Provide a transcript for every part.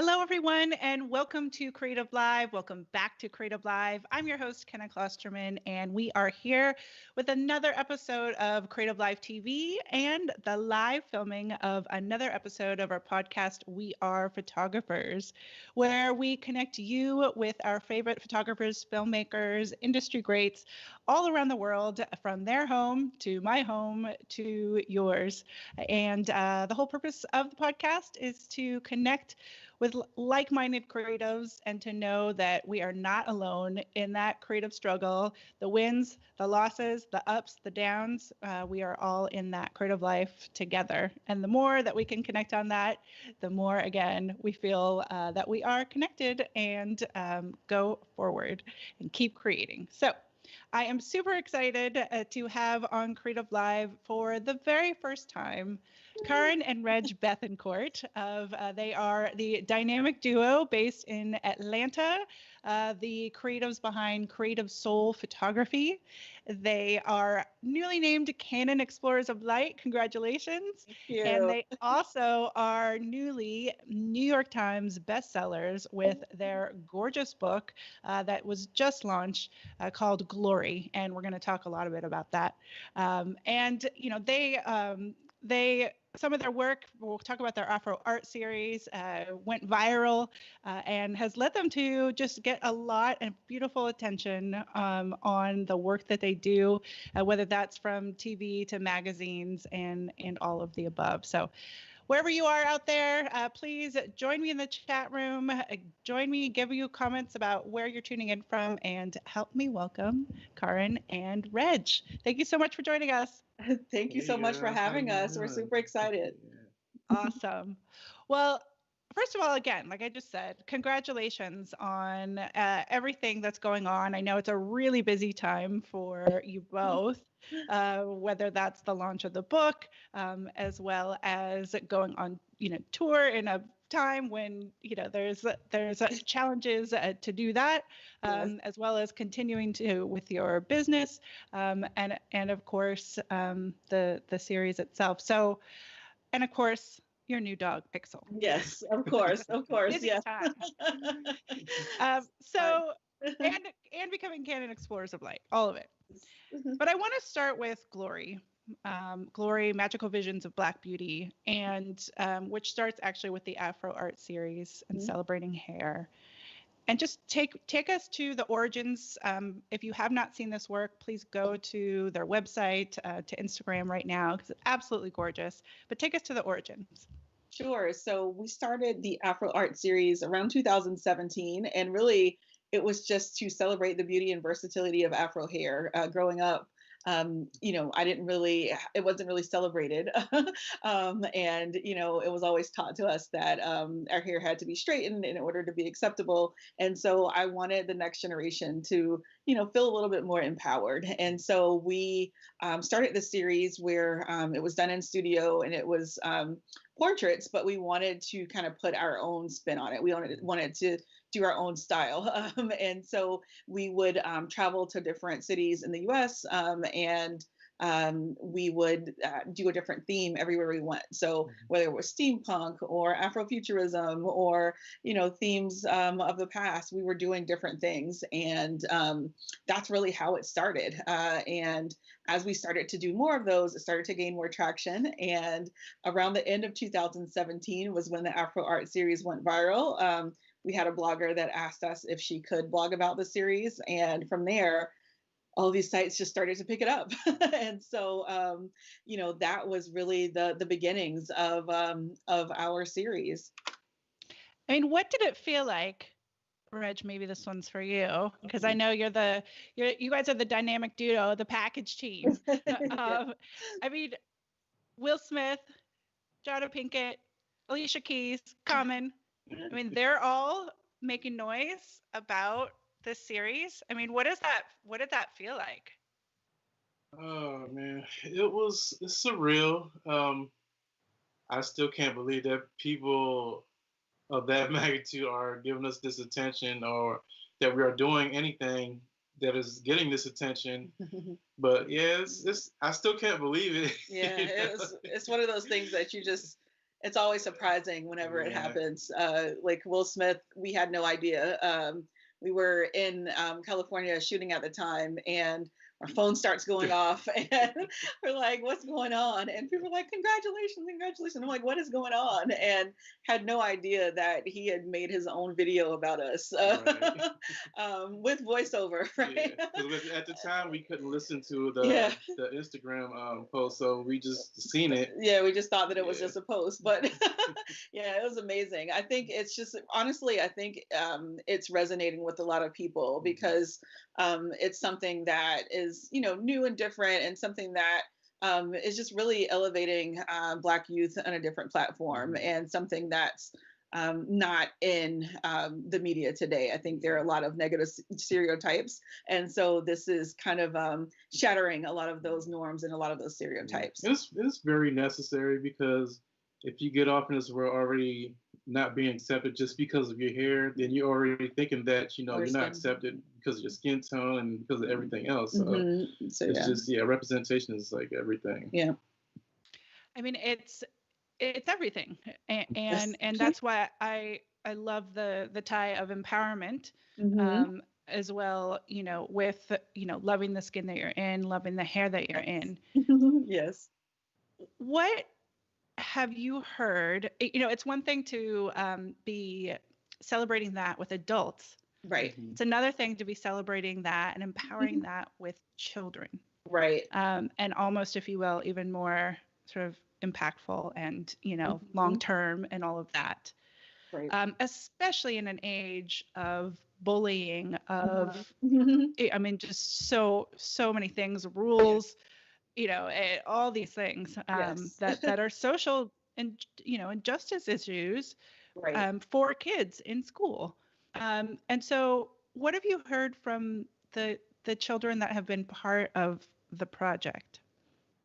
Hello, everyone, and welcome to Creative Live. Welcome back to Creative Live. I'm your host, Kenna Klosterman, and we are here with another episode of Creative Live TV and the live filming of another episode of our podcast, We Are Photographers, where we connect you with our favorite photographers, filmmakers, industry greats all around the world, from their home to my home to yours. And the whole purpose of the podcast is to connect with like-minded creatives and to know that we are not alone in that creative struggle, the wins, the losses, the ups, the downs. We are all in that creative life together. And the more that we can connect on that, the more, again, we feel that we are connected and go forward and keep creating. So I am super excited to have on Creative Live for the very first time Kahran and Reg Bethencourt. They are the dynamic duo based in Atlanta, the creatives behind CreativeSoul Photography. They are newly named Canon Explorers of Light. Congratulations. Thank you. And they also are newly New York Times bestsellers with their gorgeous book that was just launched called Glory. And we're going to talk a lot about that. And, you know, they some of their work, we'll talk about their Afro Art series, went viral and has led them to just get a lot of beautiful attention on the work that they do, whether that's from TV to magazines and all of the above. So wherever you are out there, please join me in the chat room. Join me, give you comments about where you're tuning in from, and help me welcome Kahran and Reg. Thank you so much for joining us. Thank you so much for having us. We're super excited. Awesome. Well, first of all, again, like I just said, congratulations on everything that's going on. I know it's a really busy time for you both, whether that's the launch of the book, as well as going on, tour in a time when there's challenges to do that, Yes. as well as continuing to with your business, and of course the series itself. So, and of course your new dog Pixel. Yes, of course, Busy yes. time. And becoming Canon Explorers of Light, all of it. But I want to start with Glory. Glory, Magical Visions of Black Beauty, and which starts actually with the Afro Art series and celebrating hair. And just take us to the origins. If you have not seen this work, please go to their website, to Instagram right now, because it's absolutely gorgeous. But take us to the origins. Sure. So we started the Afro Art series around 2017, and really it was just to celebrate the beauty and versatility of Afro hair. Growing up, it wasn't really celebrated. And, it was always taught to us that our hair had to be straightened in order to be acceptable. And so I wanted the next generation to, feel a little bit more empowered. And so we started the series where it was done in studio, and it was portraits, but we wanted to kind of put our own spin on it. We wanted to do our own style. And so we would travel to different cities in the US, and we would do a different theme everywhere we went. So whether it was steampunk or Afrofuturism or, themes of the past, we were doing different things. And that's really how it started. And as we started to do more of those, it started to gain more traction. And around the end of 2017 was when the Afro Art series went viral. We had a blogger that asked us if she could blog about the series. And from there, all these sites just started to pick it up. And so, that was really the beginnings of our series. I mean, what did it feel like, Reg? Maybe this one's for you, because I know you guys are the dynamic duo, the package team. Yeah. I mean, Will Smith, Jada Pinkett, Alicia Keys, Common. I mean, they're all making noise about this series. I mean, what did that feel like? Oh man, it's surreal. I still can't believe that people of that magnitude are giving us this attention, or that we are doing anything that is getting this attention. But yeah, it's I still can't believe it. Yeah, it's one of those things that you just it's always surprising whenever it Yeah. happens. Like Will Smith, we had no idea. We were in California shooting at the time, and our phone starts going off, and we're like, "What's going on?" And people are like, "Congratulations, congratulations!" I'm like, "What is going on?" And had no idea that he had made his own video about us Right. with voiceover, right? Yeah, because at the time we couldn't listen to Yeah. the Instagram post, so we just seen it. Yeah, we just thought that it was Yeah. just a post, but yeah, it was amazing. I think it's just honestly, I think it's resonating with a lot of people because it's something that is, you know, new and different, and something that is just really elevating Black youth on a different platform, and something that's not in the media today. I think there are a lot of negative stereotypes, and so this is kind of shattering a lot of those norms and a lot of those stereotypes. It's very necessary, because if you get off in this world already not being accepted just because of your hair, then you're already thinking that, you know, Or you're not skin. accepted because of your skin tone and because of everything else. So So it's yeah, just, representation is like everything. yeah, I mean, it's everything, yes. and that's why I love the tie of empowerment, Hmm. as well. You know, with loving the skin that you're in, loving the hair that you're in. Yes. What have you heard? You know, it's one thing to be celebrating that with adults. Right. It's another thing to be celebrating that and empowering that with children, Right. and almost, if you will, even more sort of impactful and long Mhm. term and all of that. Right. Especially in an age of bullying, of Mhm. I mean, just so many things, rules, all these things Yes. that are social and injustice issues Right. for kids in school. And so, what have you heard from the children that have been part of the project?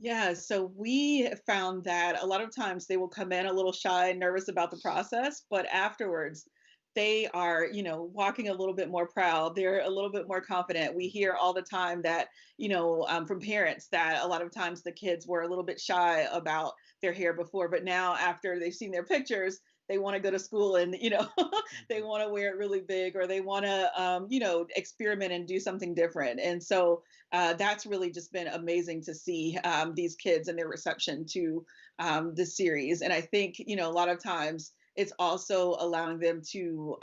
Yeah, so we found that a lot of times they will come in a little shy and nervous about the process, but afterwards they are, walking a little bit more proud. They're a little bit more confident. We hear all the time that, from parents that a lot of times the kids were a little bit shy about their hair before, but now after they've seen their pictures, they want to go to school and, they want to wear it really big, or they want to, experiment and do something different. And so that's really just been amazing to see these kids and their reception to the series. And I think, a lot of times it's also allowing them to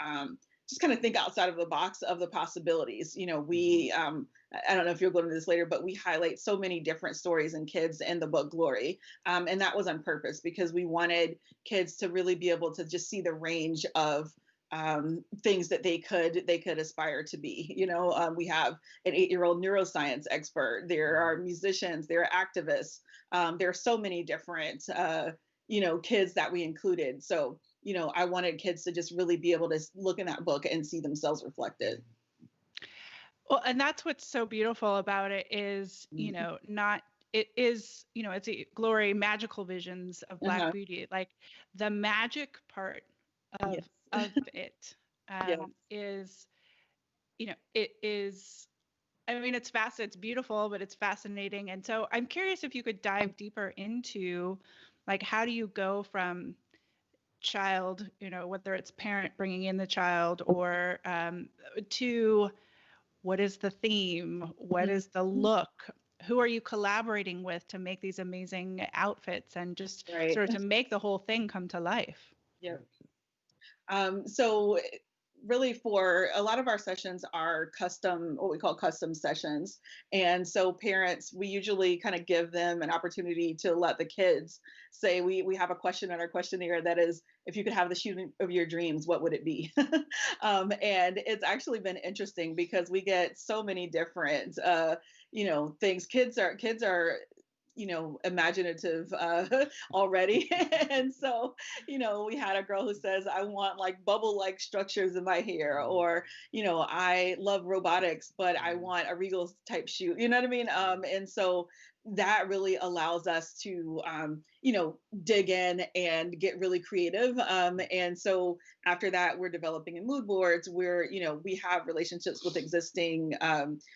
just kind of think outside of the box of the possibilities. We, I don't know if you'll go into this later, but we highlight so many different stories in kids in the book Glory. And that was on purpose because we wanted kids to really be able to just see the range of things that they could aspire to be. We have an 8-year-old neuroscience expert. There are musicians. There are activists. There are so many different, kids that we included. So, I wanted kids to just really be able to look in that book and see themselves reflected. Well, and that's what's so beautiful about it is, not it is, it's a glory, magical visions of Black Uh-huh. beauty. Like the magic part Yes. of it Yeah. is, it is. I mean, it's fast, it's beautiful, but it's fascinating. And so I'm curious if you could dive deeper into, like, how do you go from child, whether it's parent bringing in the child or to what is the theme? What is the Mhm. look? Who are you collaborating with to make these amazing outfits and just Right. sort of to make the whole thing come to life? Yeah. So really for a lot of our sessions are custom, what we call custom sessions. And so parents, we usually kind of give them an opportunity to let the kids say, we have a question on our questionnaire that is, if you could have the shooting of your dreams, what would it be? And it's actually been interesting because we get so many different, things. Kids are imaginative already. And so, we had a girl who says, I want like bubble like structures in my hair, or, I love robotics, but I want a Regal type shoot. You know what I mean? And so that really allows us to, you know, dig in and get really creative. And so after that, we're developing in mood boards. You know, we have relationships with existing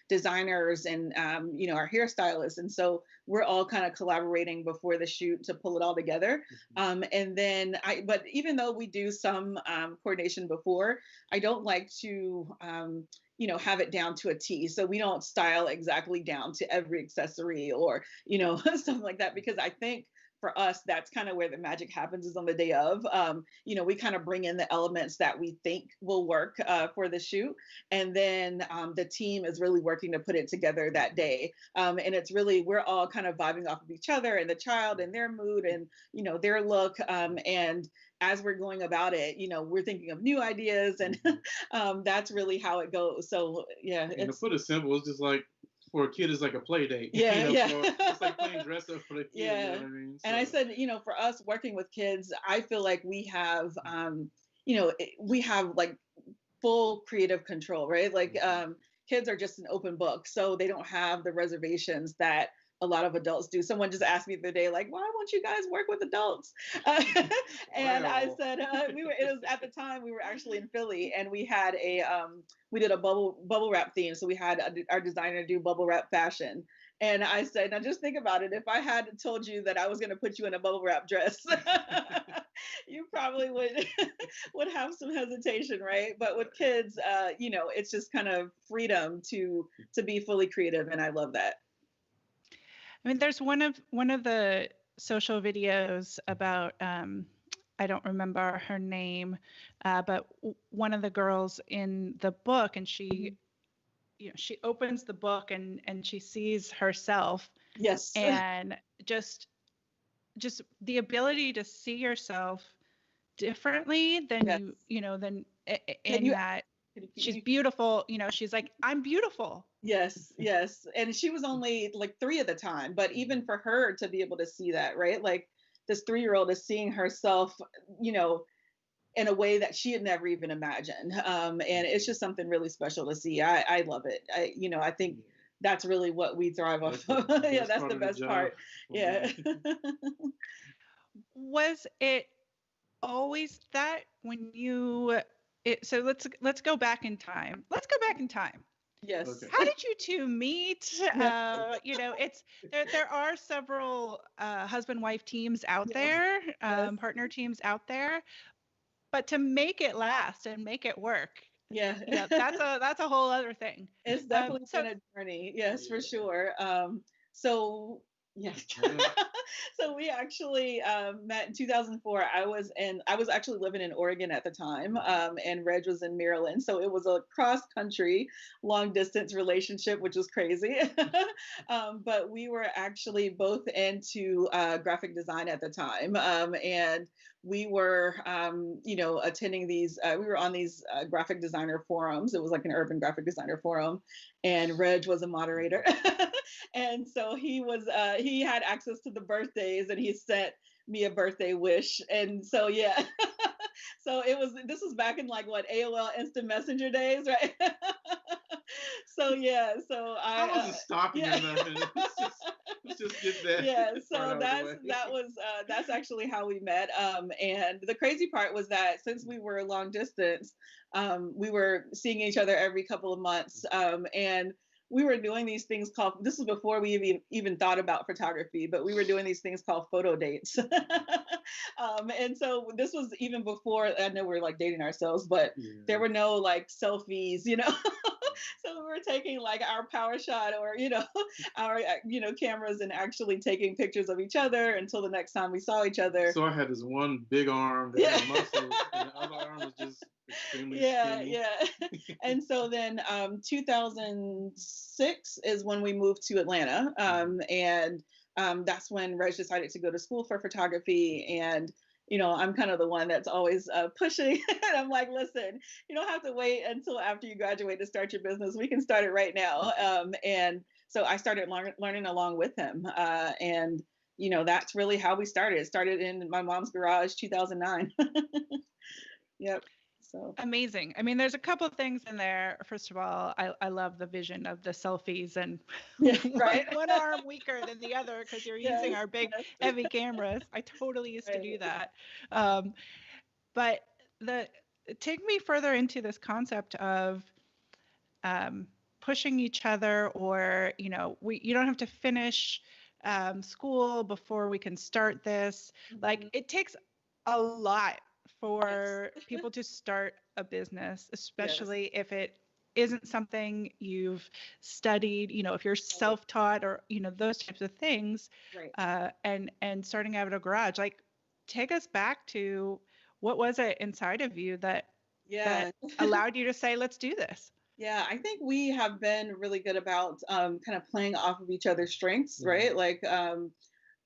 designers and, you know, our hairstylists. And so we're all kind of collaborating before the shoot to pull it all together. And then but even though we do some coordination before, I don't like to, you know, have it down to a T. So we don't style exactly down to every accessory or, you know, stuff like that, because I think for us, that's kind of where the magic happens, is on the day of. You know, we kind of bring in the elements that we think will work for the shoot. And then the team is really working to put it together that day. And it's really, we're all kind of vibing off of each other and the child and their mood and, you know, their look. And as we're going about it, you know, we're thinking of new ideas, and that's really how it goes. So yeah, and to put it simple, it's just like, for a kid, it's like a play date. Yeah, you know, it's like playing dress up for the kid. Yeah. You know what I mean? So. And I said, you know, for us working with kids, I feel like we have, you know, we have like full creative control, right? Like kids are just an open book, so they don't have the reservations that a lot of adults do. Someone just asked me the other day, like, why won't you guys work with adults? And wow. I said, it was at the time we were actually in Philly, and we had we did a bubble wrap theme. So we had our designer do bubble wrap fashion. And I said, now just think about it. If I had told you that I was going to put you in a bubble wrap dress, you probably would have some hesitation, right? But with kids, you know, it's just kind of freedom to be fully creative, and I love that. I mean, there's one of the social videos about I don't remember her name, but one of the girls in the book, and she, you know, she opens the book and she sees herself. Yes. And just the ability to see yourself differently than yes. you know, than in that she's beautiful, you know, she's like, I'm beautiful. Yes, yes. And she was only like 3 at the time, but even for her to be able to see that, right? Like this 3-year-old is seeing herself, you know, in a way that she had never even imagined. And it's just something really special to see. I love it. You know, I think that's really what we thrive off of. Yeah, that's the best part. Yeah. Was it always that when you, so let's go back in time. Let's go back in time. Yes. Okay. How did you two meet? You know, it's there are several husband-wife teams out there, yes. partner teams out there, but to make it last and make it work, yeah, that's a whole other thing. It's definitely been a journey. Yes, for sure. So yes. So we actually met in 2004. I was actually living in Oregon at the time, and Reg was in Maryland. So it was a cross-country, long-distance relationship, which was crazy. But we were actually both into graphic design at the time, and we were, you know, attending these. We were on these graphic designer forums. It was like an urban graphic designer forum, and Reg was a moderator. And so he had access to the birthdays, and he sent me a birthday wish. And so, yeah. So this was back in like what, AOL Instant Messenger days, right? So yeah, so I wasn't stalking yeah. Let's just get that. Yeah, so that's actually how we met. And the crazy part was that since we were long distance, we were seeing each other every couple of months, and we were doing these things called, this was before we even thought about photography, but we were doing these things called photo dates. And so this was even before, I know we're like dating ourselves, but there were no like selfies, you know. So we were taking like our power shot or, you know, our, you know, cameras and actually taking pictures of each other until the next time we saw each other. So I had this one big arm that had muscles, and the other arm was just extremely skinny. Yeah. And so then 2006 is when we moved to Atlanta. And that's when Reg decided to go to school for photography. And you know, I'm kind of the one that's always pushing. And I'm like, listen, you don't have to wait until after you graduate to start your business. We can start it right now. And so I started learning along with him. And, you know, that's really how we started. It started in my mom's garage, 2009. Yep. So amazing. I mean, there's a couple of things in there. First of all, I love the vision of the selfies and yeah, one, right. one arm weaker than the other because you're Yes, using our big, yes, heavy cameras. I totally used to do right. that. Um, but the take me further into this concept of um, pushing each other, or you don't have to finish school before we can start this. Like Mhm. it takes a lot Yes, for people to start a business, yes, especially if it isn't something you've studied, if you're right, self-taught or those types of things, right. and starting out of a garage. Like, take us back to what was it inside of you that Yeah. allowed you to say, let's do this. Yeah, I think we have been really good about kind of playing off of each other's strengths, right? Like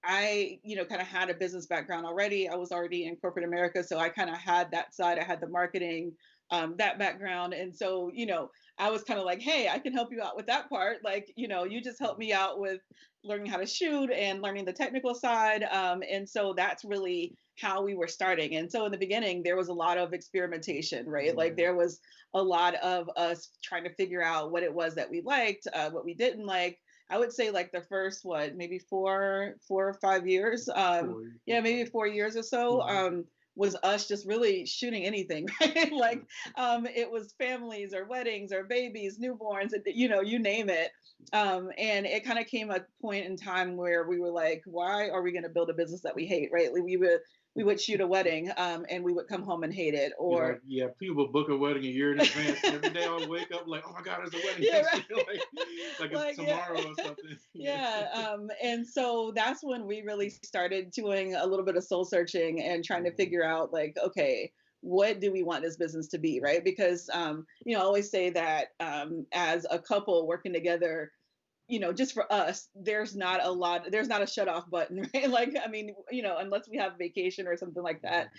I, kind of had a business background already. I was already in corporate America, so I kind of had that side. I had the marketing, that background, and so, I was kind of like, hey, I can help you out with that part. Like, you just help me out with learning how to shoot and learning the technical side. And so that's really how we were starting. And so in the beginning, there was a lot of experimentation, right? Like there was a lot of us trying to figure out what it was that we liked, what we didn't like. I would say like the first maybe 4 or 5 years, yeah, maybe 4 years or so, was us just really shooting anything, right? Like it was families or weddings or babies, newborns, you name it. And it kind of came a point in time where we were like, why are we going to build a business that we hate, right? Like, we would shoot a wedding, and we would come home and hate it, Yeah, or yeah, people would book a wedding a year in advance. Every day I would wake up like, oh my God, there's a wedding yeah, next right. year, like it's Like, yeah. tomorrow or something. Yeah, and so that's when we really started doing a little bit of soul searching and trying to figure out, like, okay, what do we want this business to be, right? Because I always say that as a couple working together, just for us, there's not a shut off button, right? Like, I mean, unless we have vacation or something like that,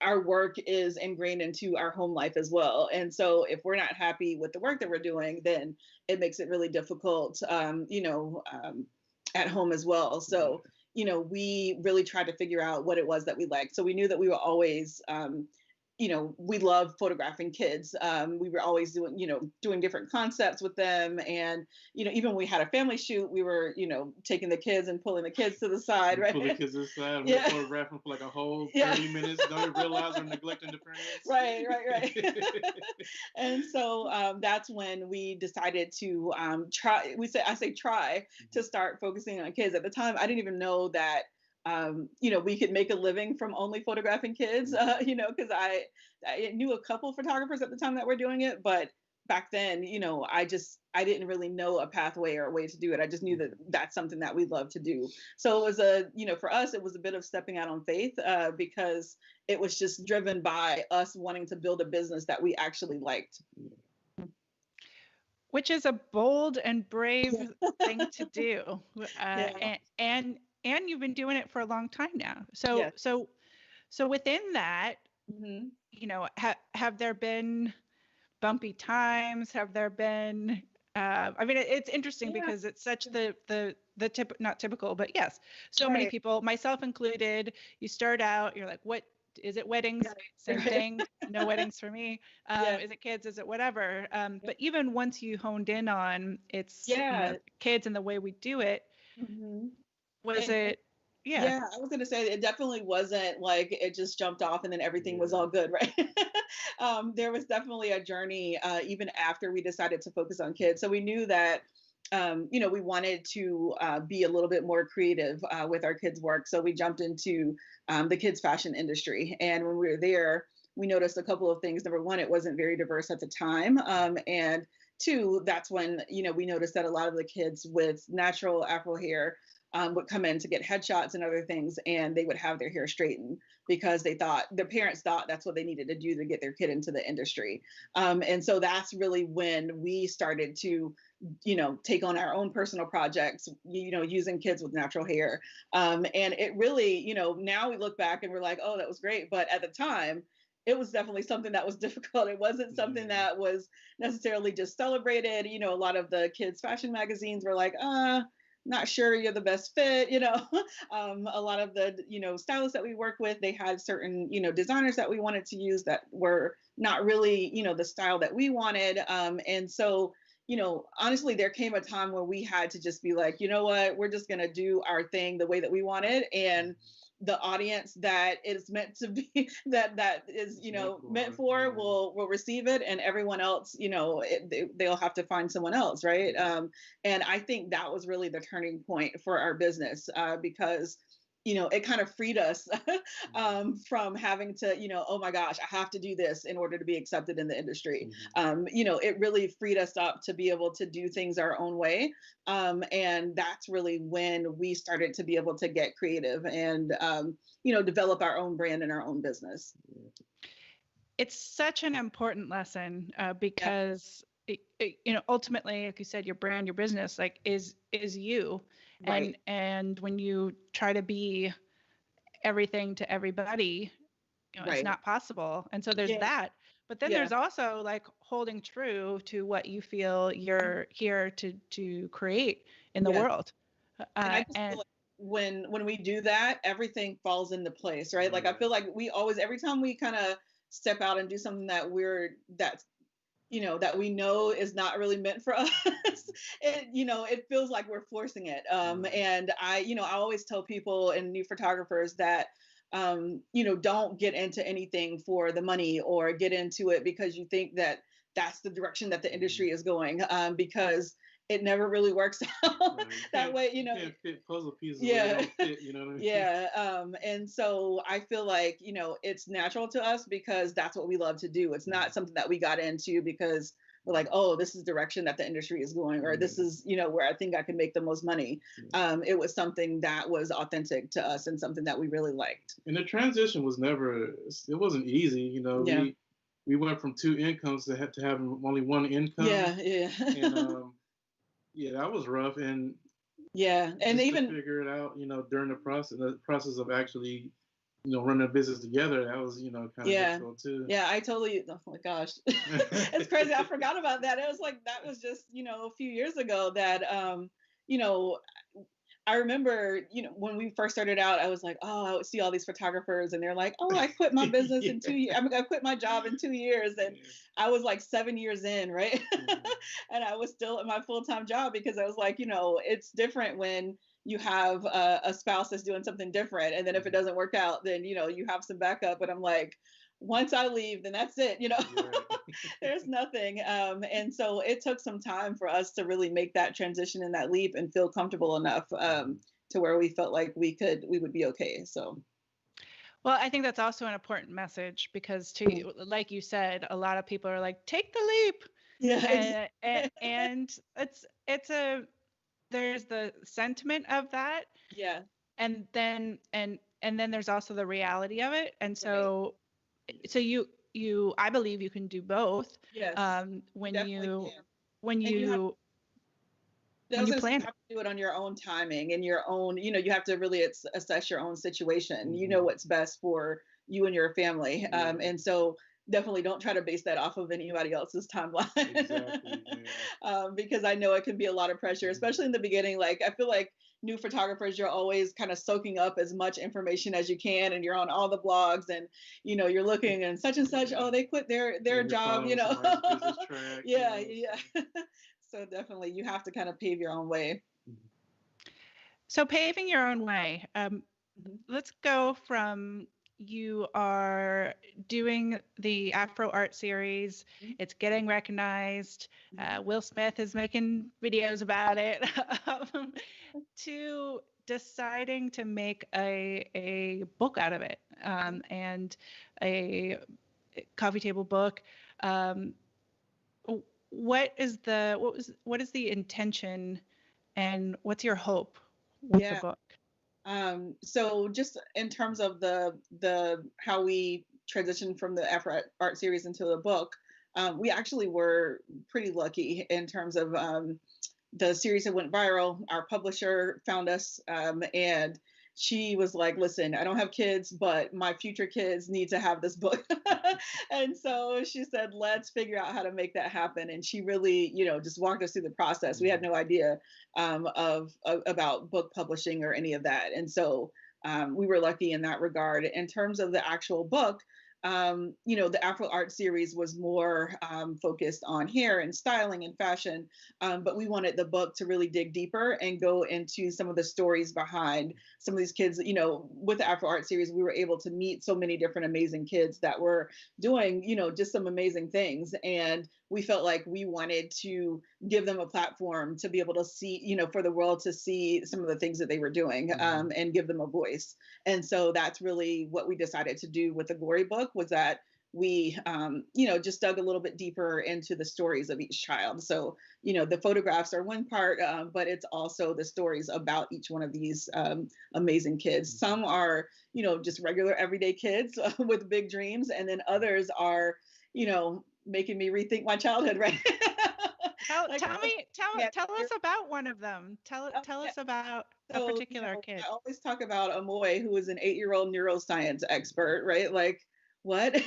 our work is ingrained into our home life as well. And so if we're not happy with the work that we're doing, then it makes it really difficult, at home as well. So, we really tried to figure out what it was that we liked. So we knew that we were always, we love photographing kids. We were always doing different concepts with them. And, even when we had a family shoot, we were, taking the kids and pulling the kids to the side, You right? pull the kids aside and Yeah. photograph them for like a whole Yeah. 30 minutes. Don't even realize they're neglecting the parents. Right. And so that's when we decided to try. I say try to start focusing on kids. At the time, I didn't even know that we could make a living from only photographing kids. Because I knew a couple photographers at the time that were doing it, but back then, I didn't really know a pathway or a way to do it. I just knew that that's something that we love to do. So it was for us, it was a bit of stepping out on faith, because it was just driven by us wanting to build a business that we actually liked. Which is a bold and brave thing to do. Yeah. And you've been doing it for a long time now. So Yes. so within that, Hmm. have there been bumpy times? Have there been I mean, it's interesting Yeah. because it's such the not typical, but yes, so many Right. people, myself included, you start out, you're like, what is it, weddings? Yeah. Same Right. thing. No weddings for me. Yeah. Is it kids? Is it whatever? But even once you honed in on it's, Yeah. kids and the way we do it, Hmm. was And it, yeah. yeah, I was gonna say it definitely wasn't like it just jumped off and then everything was Yeah. all good, right? There was definitely a journey, even after we decided to focus on kids. So we knew that, we wanted to be a little bit more creative with our kids' work. So we jumped into the kids' fashion industry, and when we were there, we noticed a couple of things. Number one, it wasn't very diverse at the time, and two, that's when we noticed that a lot of the kids with natural Afro hair would come in to get headshots and other things, and they would have their hair straightened because their parents thought that's what they needed to do to get their kid into the industry. And so that's really when we started to, take on our own personal projects, using kids with natural hair. And it really, now we look back and we're like, oh, that was great. But at the time, it was definitely something that was difficult. It wasn't something that was necessarily just celebrated. A lot of the kids' fashion magazines were like, not sure you're the best fit, a lot of the, stylists that we work with, they had certain, designers that we wanted to use that were not really, the style that we wanted. And so, honestly, there came a time where we had to just be like, you know what, we're just going to do our thing the way that we want it. And the audience that is meant to be that is meant for will receive it, and everyone else they'll have to find someone else, right? And I think that was really the turning point for our business, because it kind of freed us from having to, oh my gosh, I have to do this in order to be accepted in the industry. It really freed us up to be able to do things our own way. And that's really when we started to be able to get creative and, develop our own brand and our own business. It's such an important lesson because, ultimately, like you said, your brand, your business, like is you. Right. And when you try to be everything to everybody, Right. it's not possible. And so there's that. But then there's also like holding true to what you feel you're here to create in the world. And I just feel like when we do that, everything falls into place, right? Like I feel like we always, every time we kind of step out and do something that we know is not really meant for us, it feels like we're forcing it. And I always tell people and new photographers that, don't get into anything for the money or get into it because you think that that's the direction that the industry is going, because it never really works out that way, You can't fit puzzle pieces. Yeah. Fit, you know what I mean? Yeah. And so I feel like, it's natural to us because that's what we love to do. It's not something that we got into because we're like, oh, this is the direction that the industry is going, or this is, where I think I can make the most money. It was something that was authentic to us and something that we really liked. And the transition was it wasn't easy. We went from 2 incomes to have only 1 income. Yeah. And yeah, that was rough. And and even to figure it out, during the process of actually, running a business together, that was, kind of difficult too. Yeah, I totally, oh my gosh. It's crazy. I forgot about that. It was like, that was just, a few years ago that, I remember, when we first started out, I was like, oh, I would see all these photographers and they're like, oh, I quit my business in 2 years. I quit my job in 2 years. And I was like 7 years in, right? And I was still at my full-time job because I was like, it's different when you have a spouse that's doing something different. And then if it doesn't work out, then, you have some backup. But I'm like, once I leave, then that's it, there's nothing. And so it took some time for us to really make that transition and that leap and feel comfortable enough to where we felt like we would be okay. So. Well, I think that's also an important message because like you said, a lot of people are like, take the leap. Yeah. And there's the sentiment of that. Yeah. And then there's also the reality of it. And so I believe you can do both. Yes. When you plan. You have to do it on your own timing and your own, you have to really assess your own situation. You know what's best for you and your family. And so definitely don't try to base that off of anybody else's timeline. Exactly, because I know it can be a lot of pressure, especially in the beginning. Like, I feel like new photographers, you're always kind of soaking up as much information as you can, and you're on all the blogs, and you're looking and such, oh, they quit their job, Track, yeah. So definitely you have to kind of pave your own way. So paving your own way. Let's go from, you are doing the Afro Art series. It's getting recognized. Will Smith is making videos about it. To deciding to make a book out of it, and a coffee table book. What is the intention, and what's your hope with the book? So just in terms of the how we transitioned from the Afro Art series into the book, we actually were pretty lucky in terms of the series that went viral. Our publisher found us, and she was like, listen, I don't have kids, but my future kids need to have this book. And so she said, let's figure out how to make that happen. And she really, just walked us through the process. We had no idea about book publishing or any of that. And so we were lucky in that regard. In terms of the actual book, the Afro Art series was more focused on hair and styling and fashion, but we wanted the book to really dig deeper and go into some of the stories behind some of these kids. With the Afro Art series, we were able to meet so many different amazing kids that were doing, just some amazing things. And we felt like we wanted to give them a platform to be able to see, for the world to see some of the things that they were doing, and give them a voice. And so that's really what we decided to do with the Glory book, was that we, just dug a little bit deeper into the stories of each child. So, the photographs are one part, but it's also the stories about each one of these amazing kids. Some are, just regular everyday kids with big dreams, and then others are, making me rethink my childhood, right? Tell us about one of them. Tell us about a particular kid. I always talk about Amoy, who is an 8-year-old neuroscience expert, right? Like, what?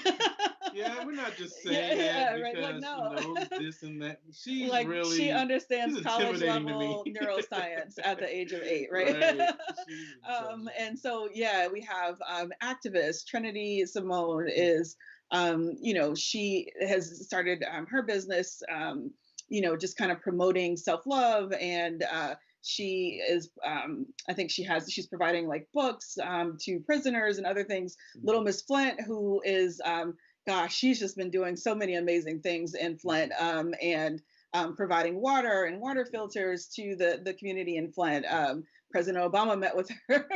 Yeah, we're not just saying that because right? Like, no. she knows this and that. She's like, really, she understands college level to me. neuroscience at the age of 8, right? And so, we have activist Trinity Simone is, she has started her business, just kind of promoting self-love, and she is, I think she's providing like books to prisoners and other things. Little Miss Flint, who is, she's just been doing so many amazing things in Flint, and providing water and water filters to the community in Flint. President Obama met with her.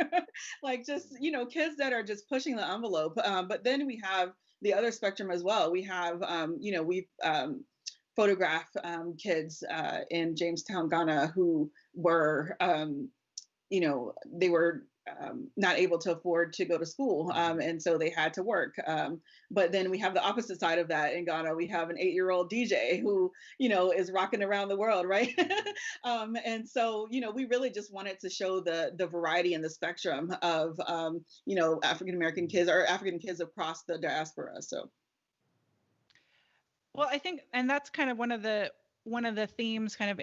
Like, just, kids that are just pushing the envelope. But then we have the other spectrum as well. We have, we've photographed kids in Jamestown, Ghana, who were, they were not able to afford to go to school, and so they had to work. But then we have the opposite side of that in Ghana. We have an 8-year-old DJ who, is rocking around the world, right? And so, we really just wanted to show the variety and the spectrum of, African American kids or African kids across the diaspora. So. Well, I think, and that's kind of one of the themes kind of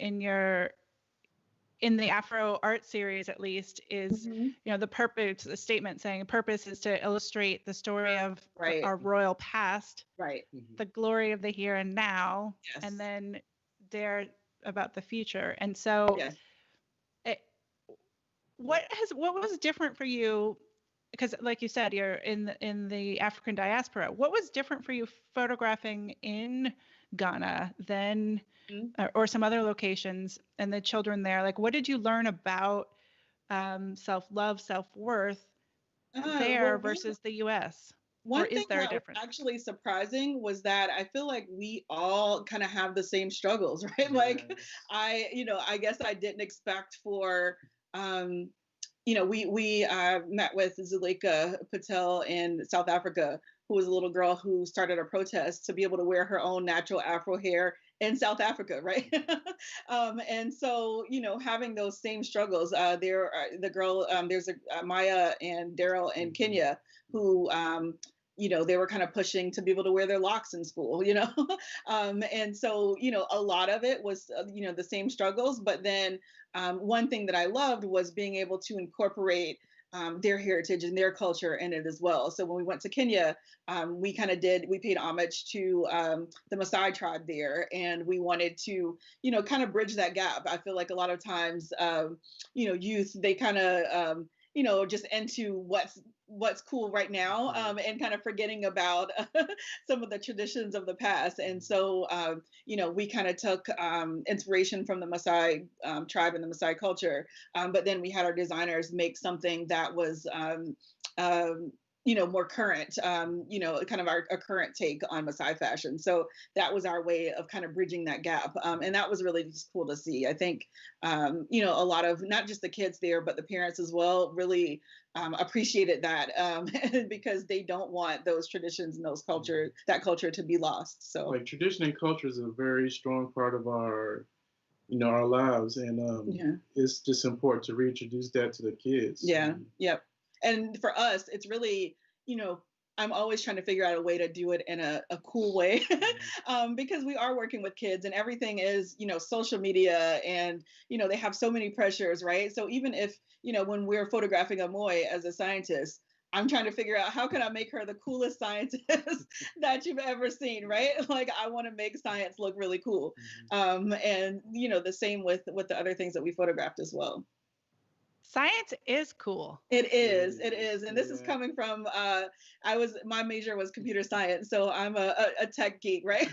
in the Afro Art series, at least, is, the purpose, the statement saying purpose is to illustrate the story of our royal past, right, the glory of the here and now, yes, and then dare about the future. And so, yes. What was different for you? Because, like you said, you're in the African diaspora. What was different for you photographing in Ghana than, or some other locations, and the children there? Like, what did you learn about self-love, self-worth there versus the U.S.? One thing that was actually surprising was that I feel like we all kind of have the same struggles, right? Like, I guess I didn't expect for, we met with Zuleika Patel in South Africa, who was a little girl who started a protest to be able to wear her own natural Afro hair in South Africa, right? And so, having those same struggles, there's a Maya and Daryl in Kenya who, they were kind of pushing to be able to wear their locks in school, and so, a lot of it was, the same struggles. But then one thing that I loved was being able to incorporate their heritage and their culture in it as well. So when we went to Kenya, we paid homage to the Maasai tribe there, and we wanted to, kind of bridge that gap. I feel like a lot of times, youth, they kind of, just into what's cool right now, and kind of forgetting about some of the traditions of the past. And so, we kind of took inspiration from the Maasai tribe and the Maasai culture, but then we had our designers make something that was more current, kind of a current take on Maasai fashion. So that was our way of kind of bridging that gap. And that was really just cool to see. I think, a lot of not just the kids there, but the parents as well really appreciated that, because they don't want those traditions and that culture to be lost. So, like, tradition and culture is a very strong part of our our lives, and Yeah. it's just important to reintroduce that to the kids. Yeah. Yep. And for us, it's really, I'm always trying to figure out a way to do it in a cool way, because we are working with kids and everything is, social media, and, they have so many pressures, right? So even if, when we're photographing Amoy as a scientist, I'm trying to figure out how can I make her the coolest scientist that you've ever seen, right? Like I want to make science look really cool. And, the same with the other things that we photographed as well. Science is cool. It is. And this is coming from, my major was computer science. So I'm a tech geek, right?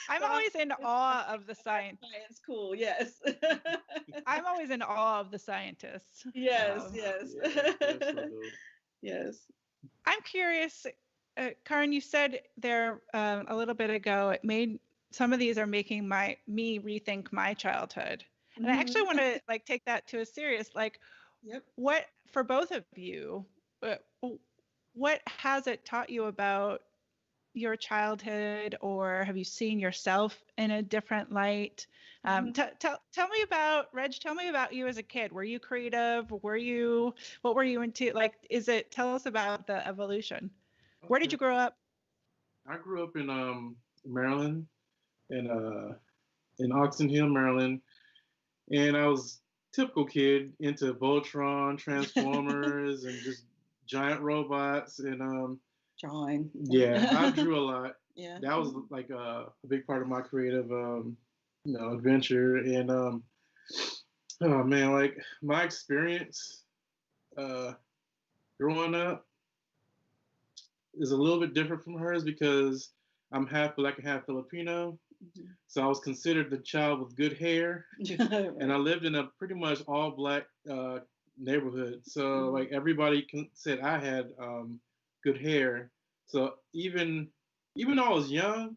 I'm always in awe of the science. Science cool, yes. I'm always in awe of the scientists. Yes. Yes. I'm curious, Karan, you said there a little bit ago, some of these are making me rethink my childhood. And I actually want to take that to a serious, what, for both of you, what has it taught you about your childhood, or have you seen yourself in a different light? Tell me about, Reg, tell me about you as a kid. Were you creative? What were you into? Tell us about the evolution. Where did you grow up? I grew up in Maryland, in Oxon Hill, Maryland, and I was a typical kid into Voltron, Transformers, and just giant robots, and drawing. Yeah, I drew a lot. Yeah, that was like a big part of my creative, adventure. And oh man, like my experience growing up is a little bit different from hers because I'm half black and half Filipino. So I was considered the child with good hair, right. And I lived in a pretty much all black neighborhood. So like everybody said I had good hair. So even though I was young,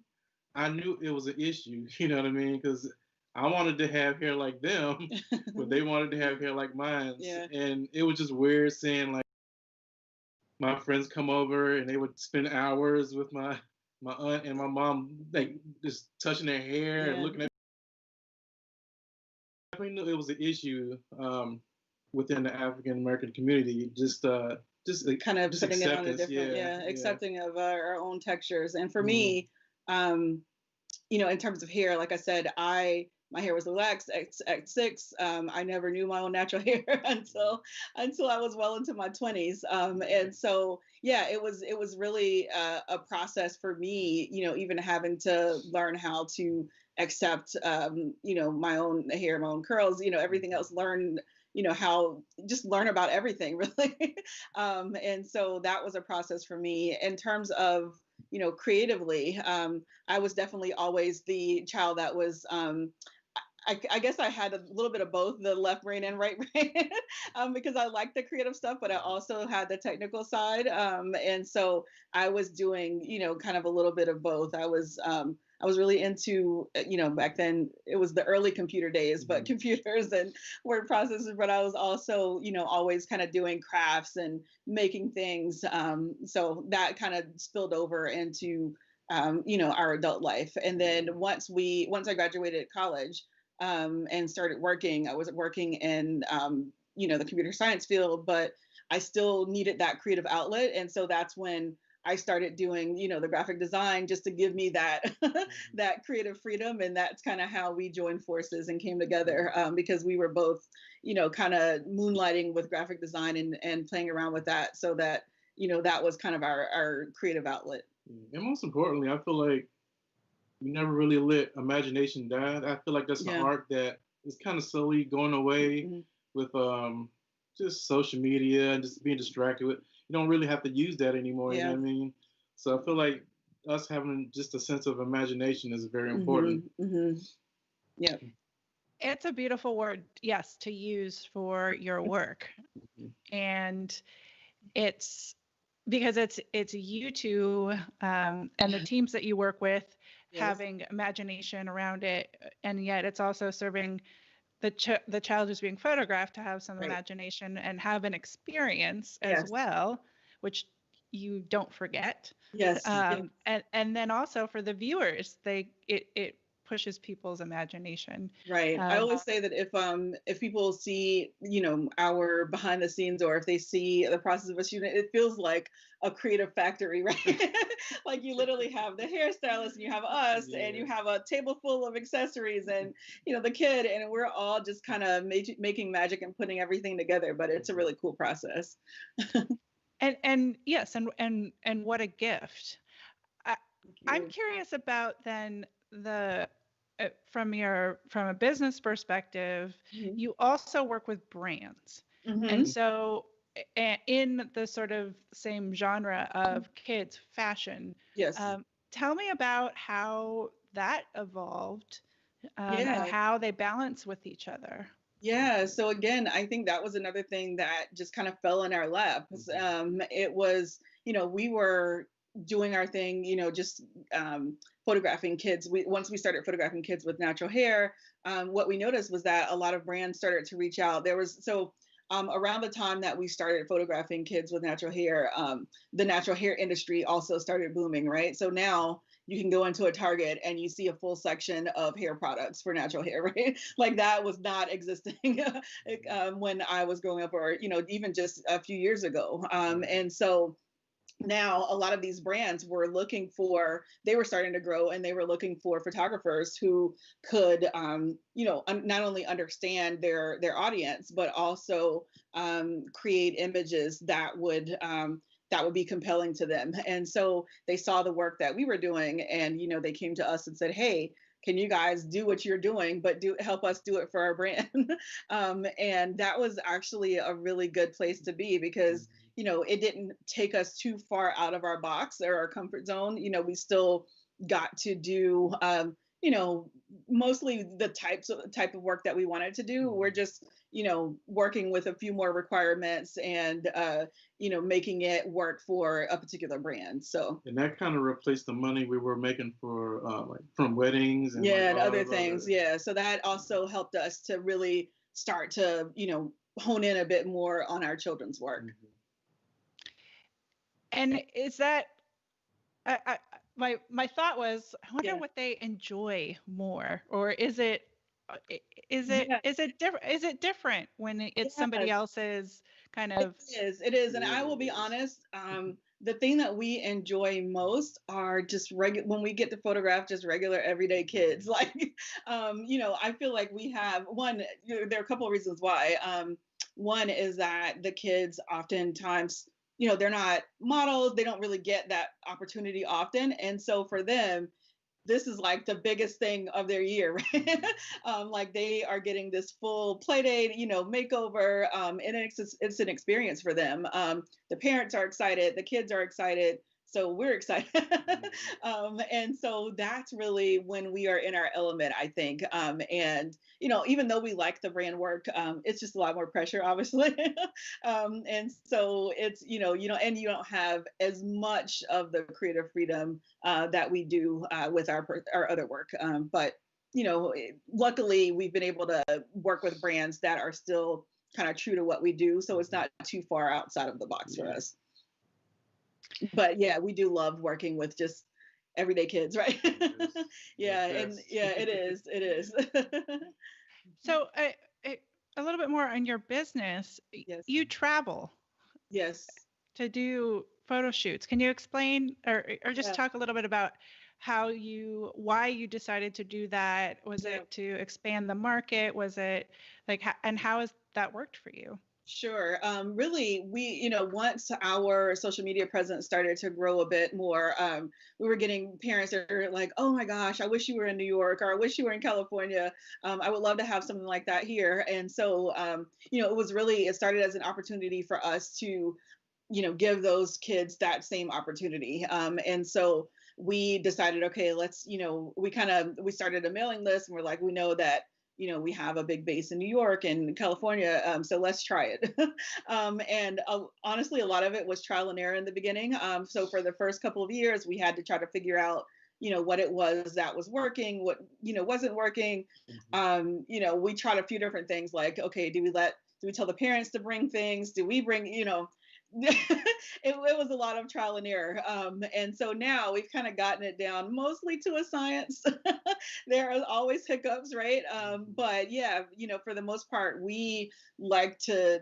I knew it was an issue. You know what I mean? Because I wanted to have hair like them, but they wanted to have hair like mine. Yeah. And it was just weird seeing like my friends come over and they would spend hours with my aunt and my mom, like just touching their hair and looking at. I definitely knew it was an issue within the African American community. Just kind of putting it on a different, accepting of our own textures. And for me, in terms of hair, like I said, my hair was relaxed at 6. I never knew my own natural hair until I was well into my 20s. And so, it was really a process for me, even having to learn how to accept, my own hair, my own curls, everything else, learn about everything really. And so that was a process for me in terms of, creatively. I was definitely always the child that was, I guess I had a little bit of both, the left brain and right brain, because I liked the creative stuff, but I also had the technical side. And so I was doing, kind of a little bit of both. I was really into, back then it was the early computer days, but computers and word processors, but I was also, always kind of doing crafts and making things. So that kind of spilled over into, our adult life. And then once I graduated college, and started working, I was working in, the computer science field, but I still needed that creative outlet. And so that's when I started doing, the graphic design, just to give me that that creative freedom. And that's kind of how we joined forces and came together, because we were both, kind of moonlighting with graphic design and playing around with that, so that, that was kind of our creative outlet. And most importantly, I feel like we never really let imagination die. I feel like that's an art that is kind of slowly going away with just social media and just being distracted with. You don't really have to use that anymore. You know what I mean? So I feel like us having just a sense of imagination is very important. Yeah. It's a beautiful word, yes, to use for your work. And it's because it's you two and the teams that you work with having imagination around it, and yet it's also serving the child who's being photographed to have some imagination and have an experience as well, which you don't forget. Yes. And then also for the viewers, it pushes people's imagination. Right. I always say that if people see, our behind the scenes, or if they see the process of a shooting, it feels like a creative factory, right? Like you literally have the hairstylist and you have us and you have a table full of accessories and, the kid, and we're all just kind of making magic and putting everything together, but it's a really cool process. And yes, and what a gift. I'm curious about then from a business perspective, you also work with brands. And so in the sort of same genre of kids fashion, yes. Tell me about how that evolved and how they balance with each other. Yeah. So again, I think that was another thing that just kind of fell in our lap. It was, we were doing our thing, just photographing kids. Once we started photographing kids with natural hair, what we noticed was that a lot of brands started to reach out. Around the time that we started photographing kids with natural hair, the natural hair industry also started booming, right? So now you can go into a Target and you see a full section of hair products for natural hair, right? Like that was not existing when I was growing up, or, even just a few years ago. And so now a lot of these brands they were starting to grow, and they were looking for photographers who could, not only understand their audience, but also create images that would be compelling to them. And so they saw the work that we were doing, and, they came to us and said, hey, can you guys do what you're doing, but help us do it for our brand? And that was actually a really good place to be, because it didn't take us too far out of our box or our comfort zone. We still got to do, mostly the type of work that we wanted to do. We're just, working with a few more requirements and, making it work for a particular brand. So. And that kind of replaced the money we were making for from weddings and and other things. Yeah. So that also helped us to really start to, hone in a bit more on our children's work. And is that, my thought was, I wonder what they enjoy more, or is it different? Is it different when it's somebody else's kind of? It is. And I will be honest, the thing that we enjoy most are just when we get to photograph just regular everyday kids. Like, I feel like we have there are a couple of reasons why. One is that the kids oftentimes, they're not models. They don't really get that opportunity often. And so for them, this is like the biggest thing of their year, right? Like they are getting this full play date, makeover, and it's an experience for them. The parents are excited, the kids are excited, so we're excited. And so that's really when we are in our element, I think. And, even though we like the brand work, it's just a lot more pressure, obviously. And so it's, and you don't have as much of the creative freedom that we do with our other work. But, luckily we've been able to work with brands that are still kind of true to what we do. So it's not too far outside of the box for us. But yeah, we do love working with just everyday kids, right? It is. So a little bit more on your business. Yes. You travel. Yes. To do photo shoots. Can you explain or just talk a little bit about why you decided to do that? Was it to expand the market? Was it and how has that worked for you? Sure. Really, we, once our social media presence started to grow a bit more, we were getting parents that are like, oh my gosh, I wish you were in New York, or I wish you were in California. I would love to have something like that here. And so, it started as an opportunity for us to, give those kids that same opportunity. And so we decided, okay, let's, we started a mailing list, and we're like, we know that we have a big base in New York and California, so let's try it. And honestly, a lot of it was trial and error in the beginning. So for the first couple of years, we had to try to figure out, what it was that was working, what, wasn't working. We tried a few different things, like, okay, do we tell the parents to bring things? Do we bring, it was a lot of trial and error. And so now we've kind of gotten it down mostly to a science. There are always hiccups, right? But yeah, for the most part, we like to,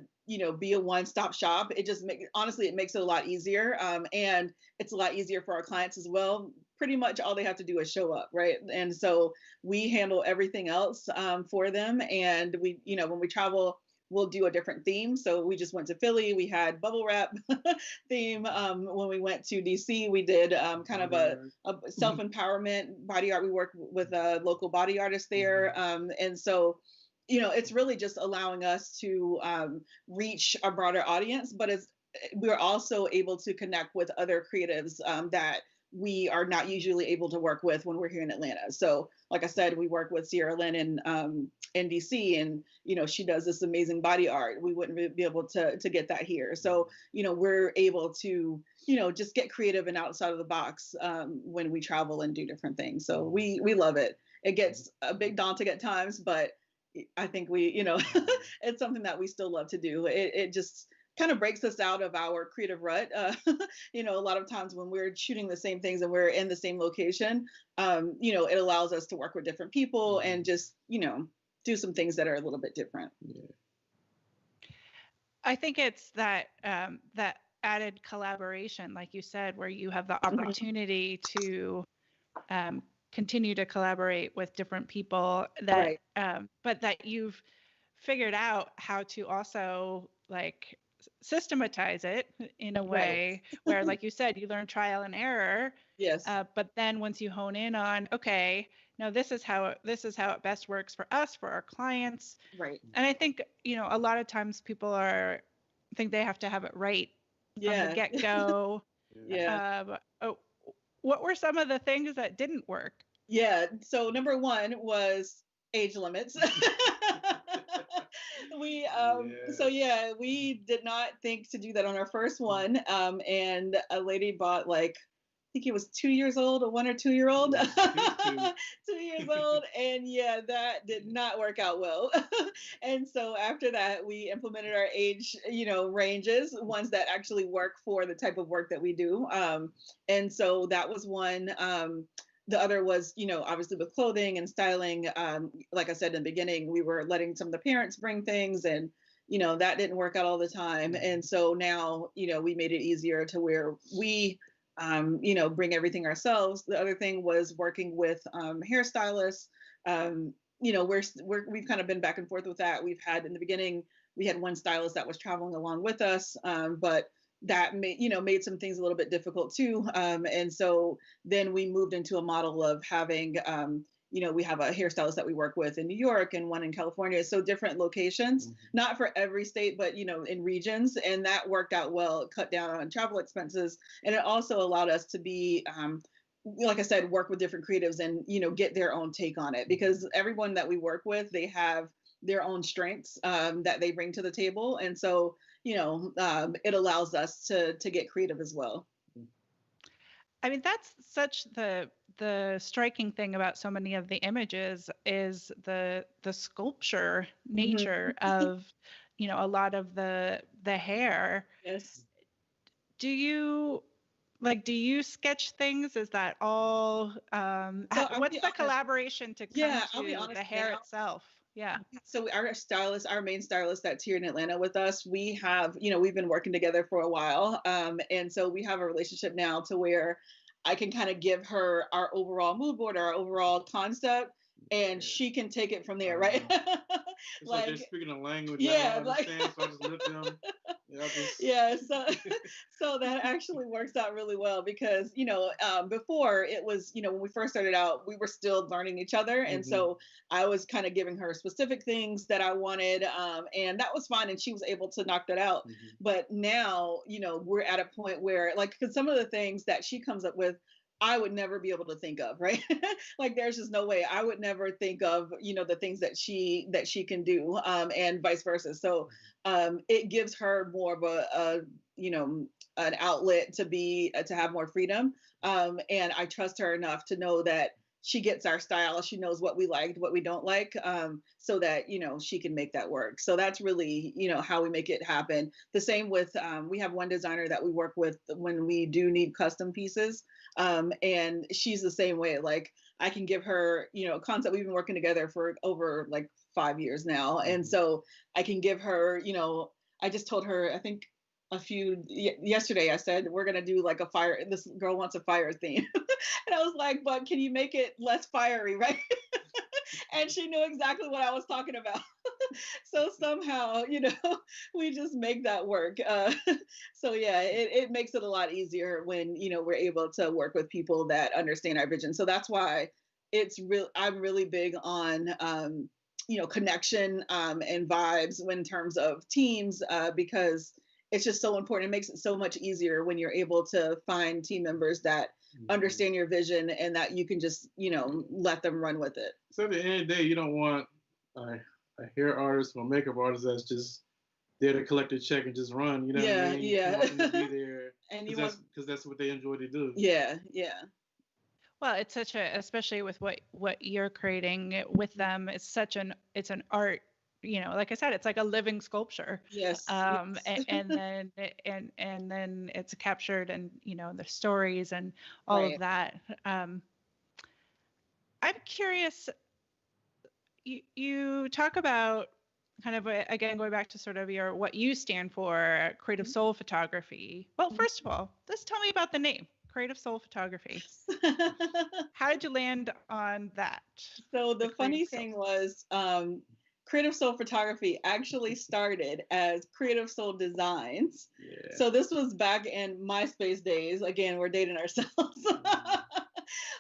be a one-stop shop. It just honestly, it makes it a lot easier. And it's a lot easier for our clients as well. Pretty much all they have to do is show up, right? And so we handle everything else for them. And we, when we travel, we'll do a different theme. So we just went to Philly. We had bubble wrap theme. When we went to DC, we did kind of a self-empowerment body art. We worked with a local body artist there. And so, it's really just allowing us to reach a broader audience, but we're also able to connect with other creatives that we are not usually able to work with when we're here in Atlanta. So like I said, we work with Sierra Lynn in DC, and, she does this amazing body art. We wouldn't be able to get that here. So, we're able to, just get creative and outside of the box when we travel and do different things. So we love it. It gets a bit daunting at times, but I think it's something that we still love to do. It just kind of breaks us out of our creative rut. A lot of times when we're shooting the same things and we're in the same location, it allows us to work with different people and just, do some things that are a little bit different. Yeah. I think it's that that added collaboration, like you said, where you have the opportunity to continue to collaborate with different people that, right. But that you've figured out how to also like systematize it in a way where, like you said, you learn trial and error. Yes. But then once you hone in on, okay, no, this is how it best works for us, for our clients. Right. And I think, a lot of times people think they have to have it right from the get-go. Yeah. What were some of the things that didn't work? Yeah. So number one was age limits. We did not think to do that on our first one. And a lady bought I think he was 2 years old, a 1 or 2 year old, 2 years old. And yeah, that did not work out well. And so after that, we implemented our age, ranges, ones that actually work for the type of work that we do. And so that was one. The other was, obviously with clothing and styling. Like I said in the beginning, we were letting some of the parents bring things, and, that didn't work out all the time. And so now, we made it easier to where we, bring everything ourselves. The other thing was working with hairstylists. We've kind of been back and forth with that. We've had in the beginning, we had one stylist that was traveling along with us, but that made some things a little bit difficult too. And so then we moved into a model of having, we have a hairstylist that we work with in New York and one in California. So different locations, not for every state, but, in regions. And that worked out well. It cut down on travel expenses. And it also allowed us to be, like I said, work with different creatives and, get their own take on it, because everyone that we work with, they have their own strengths that they bring to the table. And so, it allows us to get creative as well. I mean, that's such the striking thing about so many of the images is the sculpture nature of, a lot of the hair. Yes. Do you sketch things? Is that all? What's the collaboration to come to the hair itself? Yeah. So our main stylist that's here in Atlanta with us, we have, we've been working together for a while. And so we have a relationship now to where I can kind of give her our overall mood board, our overall concept, and she can take it from there, right? It's like they're speaking a language. Yeah, I don't understand, so I just lift them. Yeah, so that actually works out really well because, before it was, when we first started out, we were still learning each other. And so I was kind of giving her specific things that I wanted. And that was fine. And she was able to knock that out. But now, we're at a point where because some of the things that she comes up with, I would never be able to think of, right? There's just no way I would never think of, the things that she can do, and vice versa. So it gives her more of an outlet to have more freedom. And I trust her enough to know that she gets our style. She knows what we liked, what we don't like, so that, she can make that work. So that's really, how we make it happen. The same with, we have one designer that we work with when we do need custom pieces. And she's the same way. Like, I can give her, concept. We've been working together for over like 5 years now. And so I can give her, I just told her, I think yesterday, I said, we're going to do like a fire. This girl wants a fire theme. And I was like, but can you make it less fiery, right? And she knew exactly what I was talking about. So somehow, we just make that work. So yeah, it makes it a lot easier when, we're able to work with people that understand our vision. So that's why I'm really big on, connection and vibes in terms of teams, because it's just so important. It makes it so much easier when you're able to find team members that understand your vision and that you can just, let them run with it. So at the end of the day, you don't want a hair artist or a makeup artist that's just there to collect a check and just run. You know what I mean? Yeah. You want them to be there because that's what they enjoy to do. Yeah. Well, it's such especially with what you're creating with them, it's an art, like I said, it's like a living sculpture. Yes. And then it's captured and, the stories and all Right. of that. I'm curious, you talk about kind of, again, going back to sort of what you stand for, Creative Soul Photography. Well, first of all, just tell me about the name. Creative Soul Photography. How did you land on that? So the funny thing was, Creative Soul Photography actually started as Creative Soul Designs. Yeah. So this was back in MySpace days. Again, we're dating ourselves.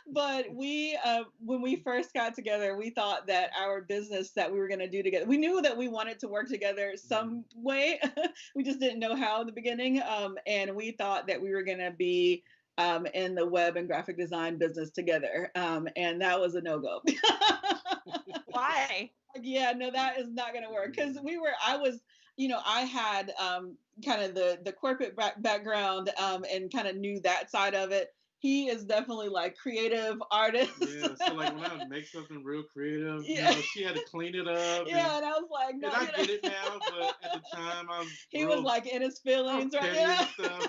But when we first got together, we thought that our business that we were going to do together, we knew that we wanted to work together some way. We just didn't know how in the beginning. And we thought that we were going to be in the web and graphic design business together. And that was a no-go. Why? Yeah, no, that is not going to work. Because I had kind of the corporate background and kind of knew that side of it. He is definitely like creative artist. Yeah, so like when I would make something real creative, she had to clean it up. Yeah, and I was like, no. And I get it now, but at the time he was like in his feelings, right? And stuff.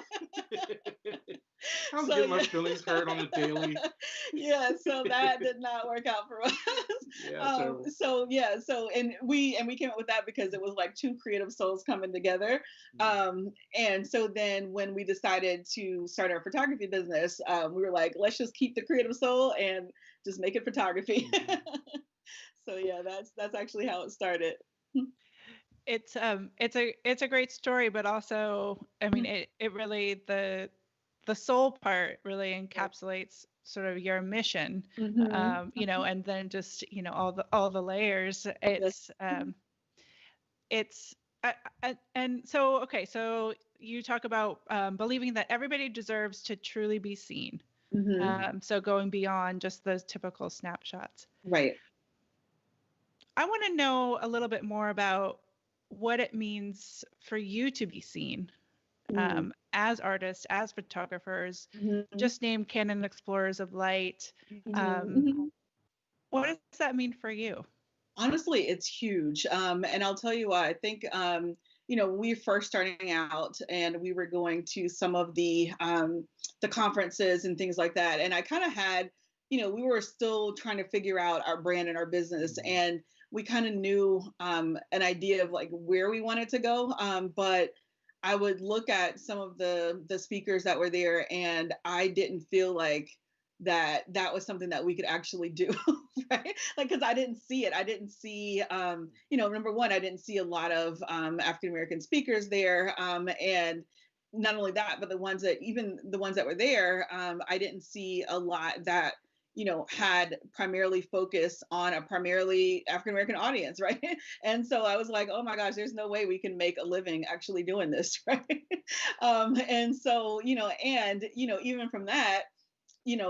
I was getting my feelings hurt on the daily. Yeah, so that did not work out for us. Yeah, and we came up with that because it was like two creative souls coming together. And so then when we decided to start our photography business, we were like, let's just keep the creative soul and just make it photography. So yeah, that's actually how it started. It's a great story, but also, I mean, it really, the soul part really encapsulates sort of your mission, and then just, all the layers. And so, okay, so you talk about believing that everybody deserves to truly be seen. So going beyond just those typical snapshots. Right. I want to know a little bit more about what it means for you to be seen. As artists, as photographers, just named Canon Explorers of Light. What does that mean for you? Honestly, it's huge. And I'll tell you why. I think, when we were first starting out and we were going to some of the conferences and things like that. And I kind of had, we were still trying to figure out our brand and our business. And we kind of knew an idea of like where we wanted to go. But I would look at some of the speakers that were there and I didn't feel like that was something that we could actually do, right? Like, because I didn't see it. I didn't see, number one, I didn't see a lot of African-American speakers there. And not only that, but the ones that were there, I didn't see a lot that, had primarily focused on a primarily African-American audience, right? And so I was like, oh my gosh, there's no way we can make a living actually doing this, right? And so, even from that,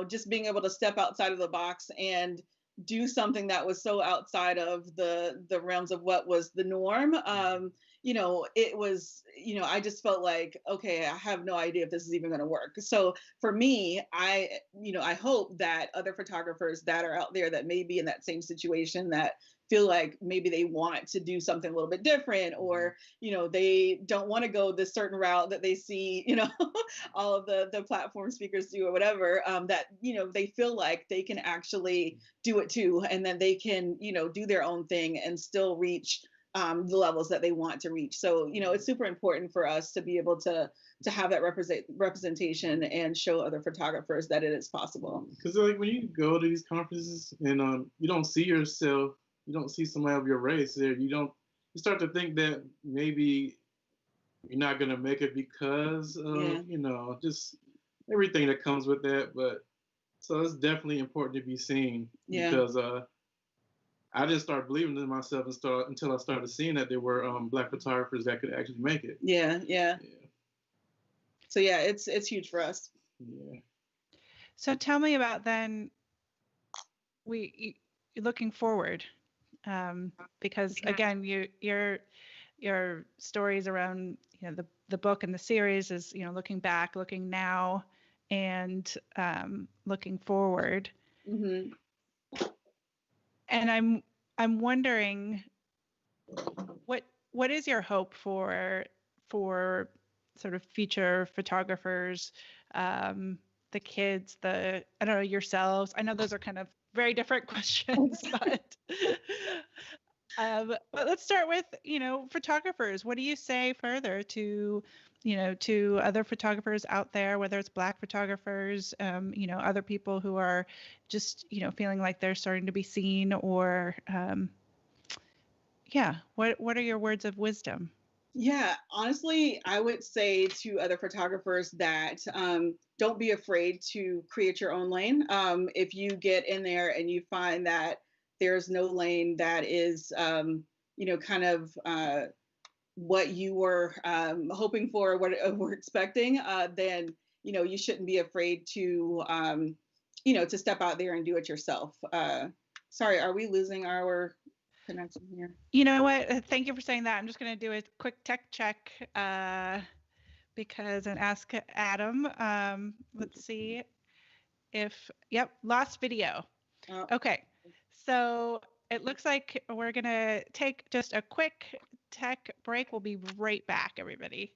just being able to step outside of the box and do something that was so outside of the realms of what was the norm, it was, I just felt like, okay, I have no idea if this is even going to work. So for me, I hope that other photographers that are out there that may be in that same situation, that feel like maybe they want to do something a little bit different, or they don't want to go this certain route that they see all of the platform speakers do, or whatever, that they feel like they can actually do it too, and then they can do their own thing and still reach the levels that they want to reach. So it's super important for us to be able to have that representation and show other photographers that it is possible. Because like when you go to these conferences and you don't see yourself, you don't see somebody of your race there, you start to think that maybe you're not gonna make it because of just everything that comes with that. But so it's definitely important to be seen, because I didn't start believing in myself until I started seeing that there were Black photographers that could actually make it. Yeah. So yeah, it's huge for us. Yeah. So tell me about then. You're looking forward, because again, your stories around the book and the series is looking back, looking now, and looking forward. Mm-hmm. And I'm wondering what is your hope for sort of future photographers, the kids, I don't know, yourselves. I know those are kind of very different questions, but let's start with photographers. What do you say further to to other photographers out there, whether it's Black photographers, other people who are just feeling like they're starting to be seen, or what are your words of wisdom? Yeah, honestly, I would say to other photographers that don't be afraid to create your own lane. If you get in there and you find that there's no lane that is, kind of what you were hoping for, what we're expecting, then you shouldn't be afraid to to step out there and do it yourself. Sorry, are we losing our connection here? You know what? Thank you for saying that. I'm just going to do a quick tech check because and ask Adam. Let's see if, yep, lost video. Oh. Okay. So it looks like we're going to take just a quick tech break. We'll be right back, everybody.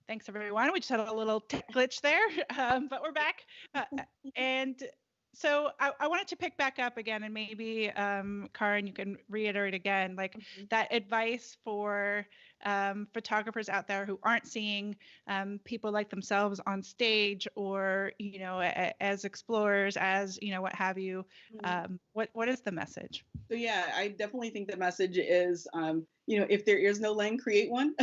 Thanks, everyone. We just had a little tech glitch there, but we're back. And so I wanted to pick back up again, and maybe, Karan, you can reiterate again, like that advice for photographers out there who aren't seeing people like themselves on stage, or, as explorers, as, what have you. What is the message? So yeah, I definitely think the message is, if there is no lane, create one.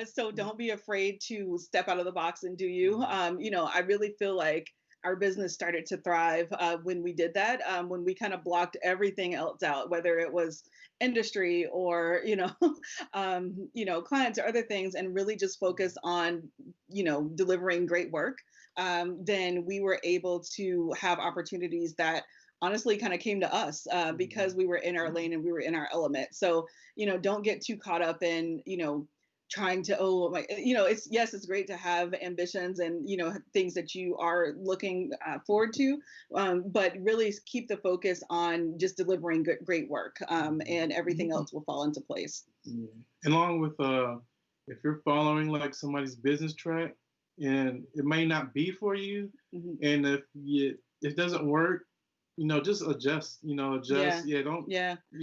So don't be afraid to step out of the box and do you. I really feel like our business started to thrive when we did that, when we kind of blocked everything else out, whether it was industry or clients or other things, and really just focus on delivering great work. Then we were able to have opportunities that honestly kind of came to us because we were in our lane and we were in our element. So don't get too caught up in trying to it's great to have ambitions and things that you are looking forward to, but really keep the focus on just delivering great work, and everything else will fall into place. Yeah. Along with if you're following like somebody's business track and it may not be for you, and if it doesn't work, just adjust. Adjust. Yeah.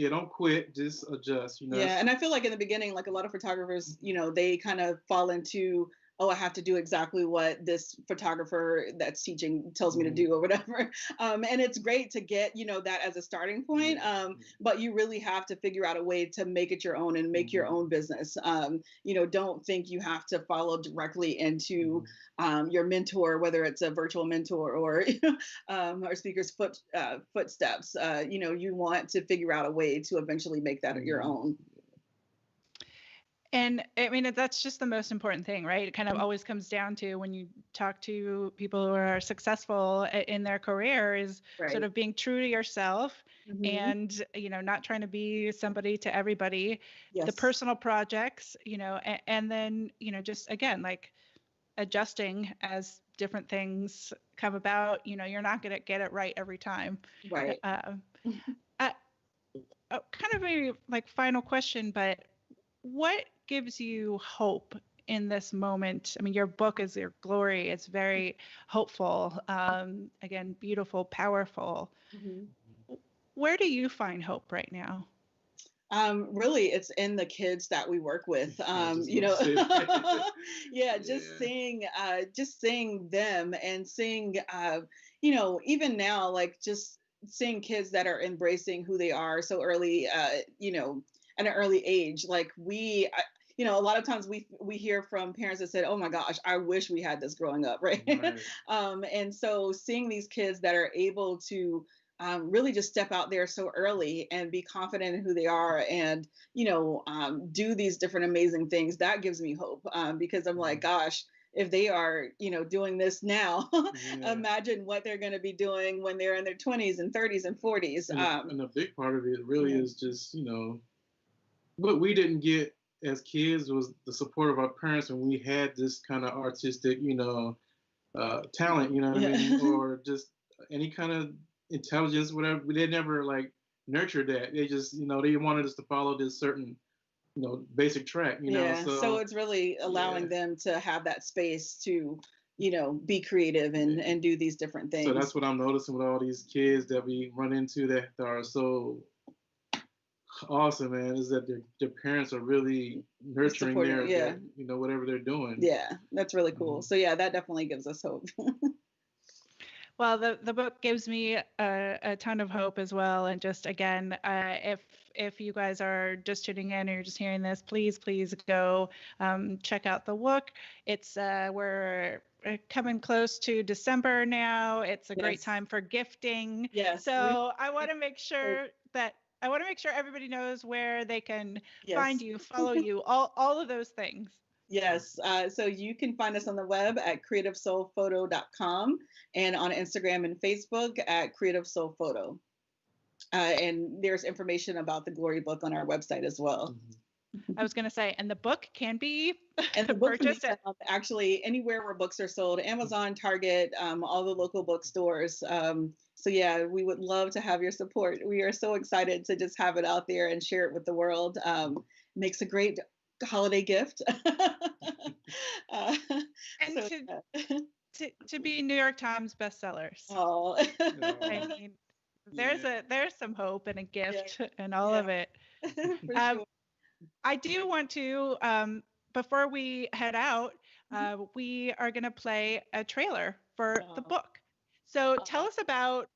Don't quit. Just adjust. Yeah, and I feel like in the beginning, like a lot of photographers, they kind of fall into, oh, I have to do exactly what this photographer that's teaching tells me to do or whatever. And it's great to get, that as a starting point. But you really have to figure out a way to make it your own and make your own business. Don't think you have to follow directly into your mentor, whether it's a virtual mentor or speaker's footsteps. You want to figure out a way to eventually make that your own. And I mean, that's just the most important thing, right? It kind of always comes down to when you talk to people who are successful in their career is sort of being true to yourself and, not trying to be somebody to everybody, the personal projects, and then, just again, like adjusting as different things come about, you're not going to get it right every time. Right. Kind of a like final question, but what gives you hope in this moment? I mean, your book is your glory. It's very hopeful. Again, beautiful, powerful. Where do you find hope right now? Really, it's in the kids that we work with. Just seeing them and seeing, even now, like just seeing kids that are embracing who they are so early, at an early age. Like a lot of times we hear from parents that said, oh my gosh, I wish we had this growing up, right? And so seeing these kids that are able to really just step out there so early and be confident in who they are and, do these different amazing things, that gives me hope, because I'm like, gosh, if they are, doing this now, imagine what they're going to be doing when they're in their 20s and 30s and 40s. And a big part of it really is just, what we didn't get as kids was the support of our parents when we had this kind of artistic, talent, what I mean, or just any kind of intelligence, whatever. They never like nurtured that. They just, they wanted us to follow this certain, basic track, So it's really allowing them to have that space to, be creative and do these different things. So that's what I'm noticing with all these kids that we run into that are so awesome, man, is that their parents are really nurturing their whatever they're doing. Yeah, that's really cool. So yeah, that definitely gives us hope. Well, the book gives me a ton of hope as well. And just again, if you guys are just tuning in or you're just hearing this, please go check out the book. It's we're coming close to December now. It's a great time for gifting. Yes. So I want to make sure everybody knows where they can find you, follow you, all of those things. Yes. So you can find us on the web at CreativeSoulPhoto.com and on Instagram and Facebook at CreativeSoulPhoto. And there's information about the Glory book on our website as well. I was going to say, and the book can be purchased actually anywhere where books are sold, Amazon, Target, all the local bookstores. So yeah, we would love to have your support. We are so excited to just have it out there and share it with the world. Makes a great holiday gift. To be New York Times bestsellers. Oh, I mean, there's some hope and a gift and all of it. Sure. I do want to, before we head out, we are going to play a trailer for the book. So tell us about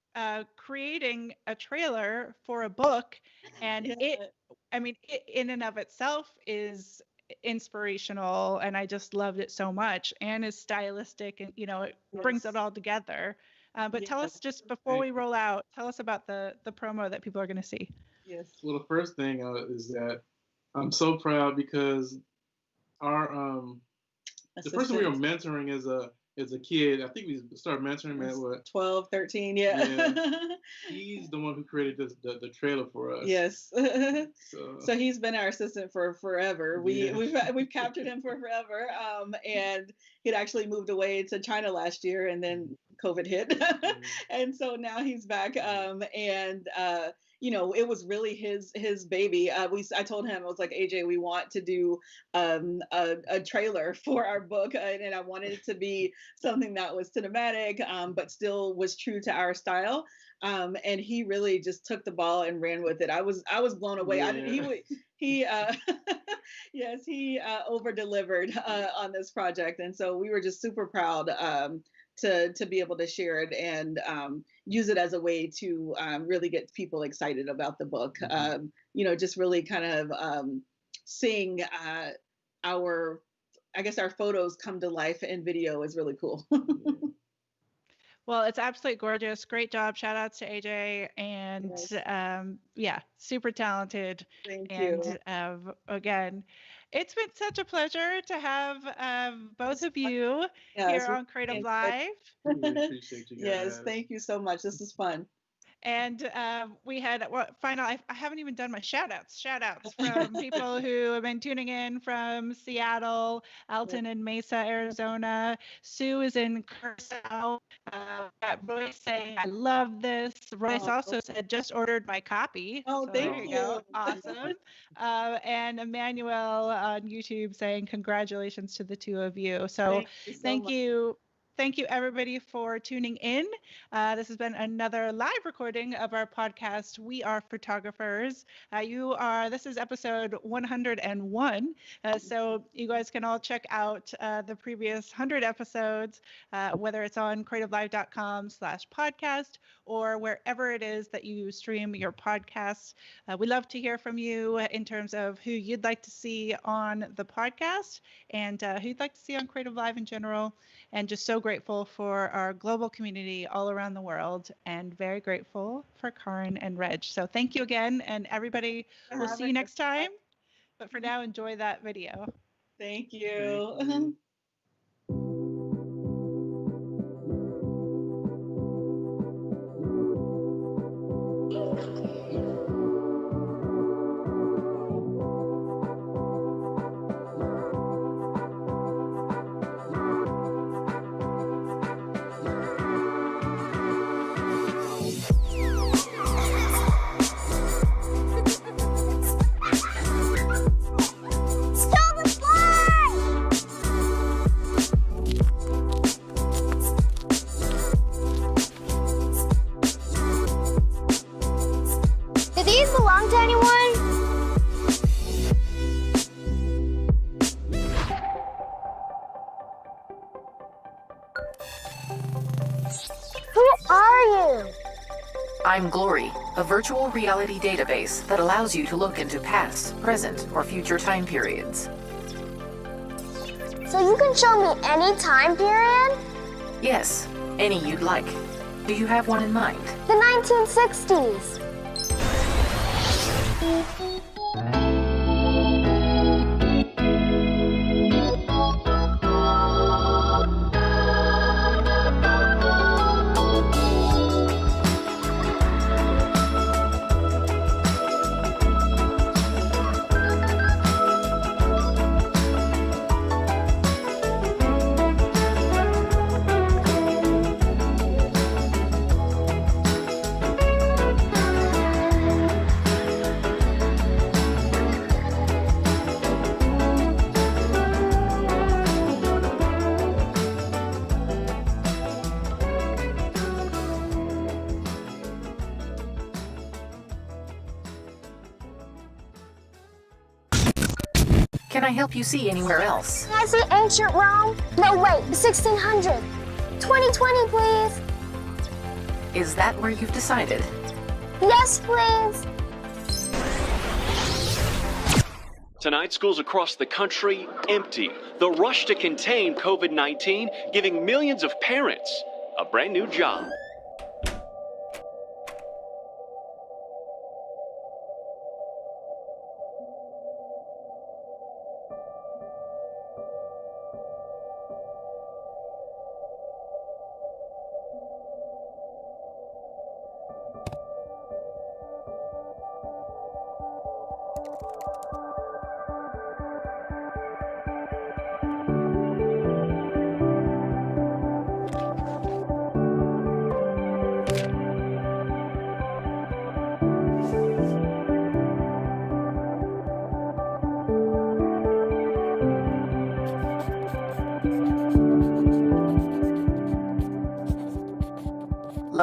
creating a trailer for a book, and it in and of itself is inspirational, and I just loved it so much, and is stylistic, and it brings it all together. But tell us, just before we roll out, tell us about the promo that people are going to see. Yes. Well, the first thing is that I'm so proud because our the person we were mentoring as a kid, I think we started mentoring him at what, 12, 13, he's the one who created the trailer for us. Yes. So he's been our assistant for forever. We've captured him for forever. And he'd actually moved away to China last year and then COVID hit. And so now he's back. It was really his baby. I told him, I was like, AJ, we want to do a trailer for our book, and I wanted it to be something that was cinematic, but still was true to our style. And he really just took the ball and ran with it. I was blown away. Yeah. He yes, he over delivered on this project, and so we were just super proud to be able to share it and use it as a way to really get people excited about the book. Just really kind of seeing our photos come to life in video is really cool. Well, it's absolutely gorgeous. Great job. Shout outs to AJ. And Yes. super talented. Thank and you. Again, it's been such a pleasure to have both of you here on Creative Live. Really appreciate you guys. Yes, thank you so much. This is fun. And we had, I haven't even done my shout outs from people who have been tuning in from Seattle, Alton and Mesa, Arizona. Sue is in Curacao. Got Royce saying, I love this. Royce also said, just ordered my copy. Oh, so thank there you you. go. Awesome. And Emmanuel on YouTube saying, congratulations to the two of you. So thank you. Thank you, everybody, for tuning in. This has been another live recording of our podcast, We Are Photographers. This is episode 101. So you guys can all check out the previous 100 episodes, whether it's on creativelive.com/podcast or wherever it is that you stream your podcasts. We love to hear from you in terms of who you'd like to see on the podcast and who you'd like to see on Creative Live in general. And just so grateful for our global community all around the world and very grateful for Kahran and Reg. So thank you again. And everybody, we'll see you next time. But for now, enjoy that video. Thank you. Do these belong to anyone? Who are you? I'm Glory, a virtual reality database that allows you to look into past, present, or future time periods. So you can show me any time period? Yes, any you'd like. Do you have one in mind? The 1960s. Can I help you see anywhere else? Can I see ancient Rome? No, wait, the 1600. 2020, please. Is that where you've decided? Yes, please. Tonight, schools across the country empty. The rush to contain COVID-19 giving millions of parents a brand new job.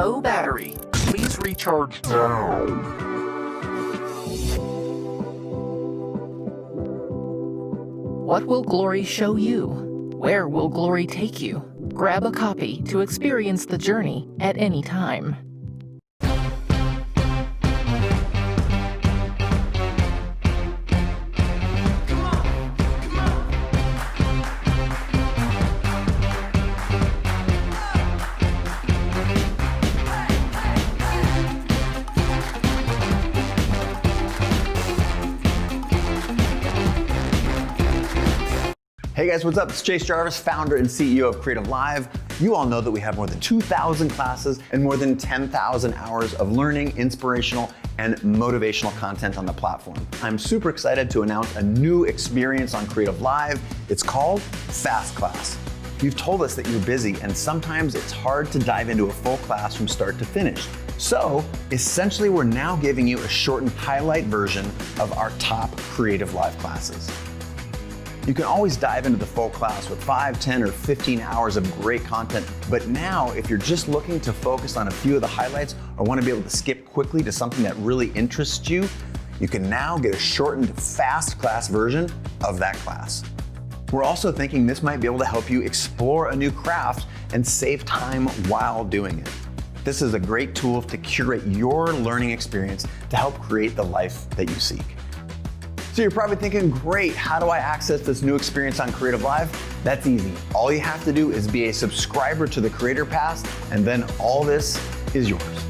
Low battery. Please recharge now. What will Glory show you? Where will Glory take you? Grab a copy to experience the journey at any time. Hey guys, what's up? It's Chase Jarvis, founder and CEO of CreativeLive. You all know that we have more than 2,000 classes and more than 10,000 hours of learning, inspirational, and motivational content on the platform. I'm super excited to announce a new experience on CreativeLive. It's called Fast Class. You've told us that you're busy and sometimes it's hard to dive into a full class from start to finish. So essentially, we're now giving you a shortened highlight version of our top CreativeLive classes. You can always dive into the full class with 5, 10, or 15 hours of great content. But now, if you're just looking to focus on a few of the highlights or want to be able to skip quickly to something that really interests you, you can now get a shortened fast class version of that class. We're also thinking this might be able to help you explore a new craft and save time while doing it. This is a great tool to curate your learning experience to help create the life that you seek. So you're probably thinking, great, how do I access this new experience on CreativeLive? That's easy. All you have to do is be a subscriber to the Creator Pass, and then all this is yours.